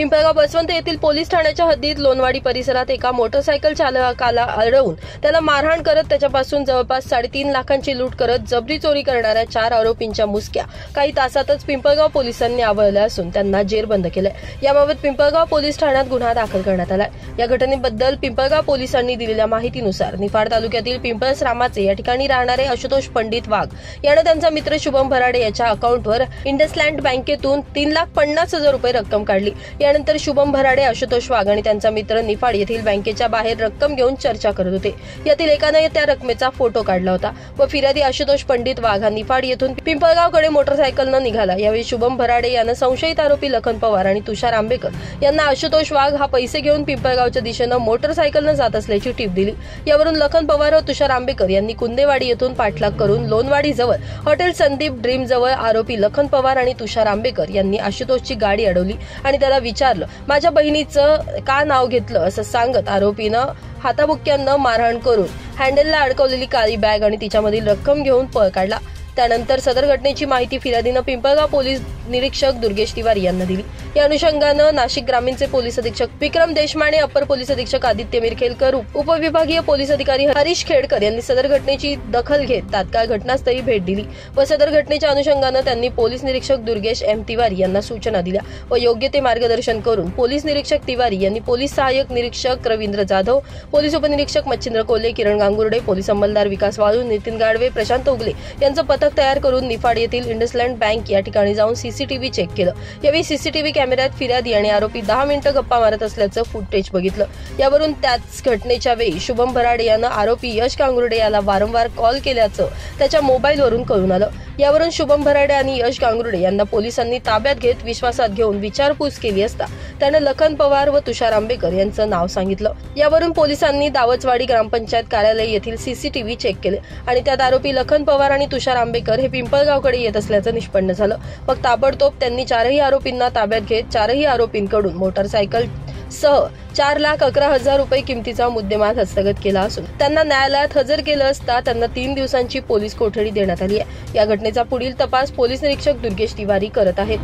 पिंपळगाव बसवंत येथील पोलीस ठाण्याच्या हद्दीत लोणवाडी परिसरात एका मोटरसायकल चालकाला अडवून त्याला मारहाण करत त्याच्यापासून जवळपास 3.5 लाखांची लूट करत जबरी चोरी करणाऱ्या 4 आरोपींच्या मुसक्या काही तासातच पिंपळगाव पोलिसांनी आवळल्या असून त्यांना जेरबंद केले। याबाबत पिंपळगाव पोलीस ठाण्यात गुन्हा दाखल करण्यात आला। या घटनेबद्दल पिंपळगाव पोलिसांनी दिलेल्या माहितीनुसार निफाड तालुक्यातील पिंपळस रामाचे या ठिकाणी राहणारे आशुतोष पंडित वाघ याने त्यांचा मित्र शुभम भराडे याच्या अकाउंटवर इंडसलँड बँकेतून 3,50,000 रुपये रक्कम काढली। यानंतर शुभम भराडे, आशुतोष वाघ आणि त्यांचा मित्र निफाड येथील बँकेच्या बाहेर रक्कम घेऊन चर्चा करत होते। यातील एकाने त्या रकमेचा फोटो काढला होता व फिर्यादी आशुतोष पंडित वाघ हा निफाड येथून पिंपळगावकडे मोटरसायकलने निघाला। यावेळी शुभम भराडे यानं संशयित आरोपी लखन पवार आणि तुषार आंबेकर यांना आशुतोष वाघ हा पैसे घेऊन पिंपळगावच्या दिशेने मोटरसायकलने जात असल्याची टीप दिली। यावरून लखन पवार व तुषार आंबेकर यांनी कुंदेवाडी येथून पाठलाग करून लोणवाडी जवळ हॉटेल संदीप ड्रीम जवळ आरोपी लखन पवार आणि तुषार आंबेकर यांनी आशुतोषची गाडी अडवली आणि त्याला विचारलं, माझ्या बहिणीचं का नाव घेतलं असं सांगत आरोपीनं हाताबुक्क्यांना मारहाण करून हँडलला अडकवलेली काळी बॅग आणि तिच्यामधील रक्कम घेऊन पळ काढला। त्यानंतर सदर घटनेची माहिती फिर्यादीनं पिंपळगाव पोलीस निरीक्षक दुर्गेश तिवारी यांना दिली। या अनुषंगानं नाशिक ग्रामीणचे पोलीस अधीक्षक विक्रम देशमाने, अप्पर पोलीस अधीक्षक आदित्य मिरखेलकर, उपविभागीय पोलीस अधिकारी हरीश खेडकर यांनी सदर घटनेची दखल घेत तात्काळ घटनास्थळी भेट दिली व सदर घटनेच्या अनुषंगानं त्यांनी पोलीस निरीक्षक दुर्गेश एम तिवारी यांना सूचना दिल्या व योग्य ते मार्गदर्शन करून पोलीस निरीक्षक तिवारी यांनी पोलीस सहाय्यक निरीक्षक रवींद्र जाधव, पोलीस उपनिरीक्षक मच्छिंद्र कोल्हे, किरण गांगुर्डे, पोलीस अंमलदार विकास वाळू, नितीन गाडवे, प्रशांत उगले यांचं पथक तयार करून निफाड येथील इंडसलँड बँक या ठिकाणी जाऊन सीसीटीव्ही चेक केलं। यावेळी सीसीटीव्ही कॅमेऱ्यात फिर्यादी आणि आरोपी 10 मिनिटं गप्पा मारत असल्याचं फुटेज बघितलं। यावरून त्याच घटनेच्या वेळी शुभम भराडे यानं आरोपी यश गांगुर्डे याला वारंवार कॉल केल्याचं त्याच्या मोबाईलवरून कळून आलं। यावरून शुभम भराडे आणि यश गांगुर्डे यांना पोलिसांनी ताब्यात घेत विश्वासात घेऊन विचारपूस केली असता त्यानं लखन पवार व तुषार आंबेकर यांचं नाव सांगितलं। यावरून पोलिसांनी दावचवाडी ग्रामपंचायत कार्यालय येथील सीसीटीव्ही चेक केले आणि त्यात आरोपी लखन पवार आणि तुषार आंबेकर हे पिंपळगावकडे येत असल्याचं निष्पन्न झालं। मग ताबडतोब त्यांनी 4ही आरोपींना ताब्यात घेत 4ही आरोपींकडून मोटरसायकल सह 4,11,000 रुपये किमतीचा मुद्देमाल हस्तगत केला असून त्यांना न्यायालयात हजर केलं असता त्यांना 3 दिवसांची पोलीस कोठडी देण्यात आली आहे। या घटनेचा पुढील तपास पोलीस निरीक्षक दुर्गेश तिवारी करत आहेत।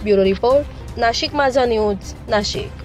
ब्युरो रिपोर्ट, नाशिक माझा न्यूज, नाशिक।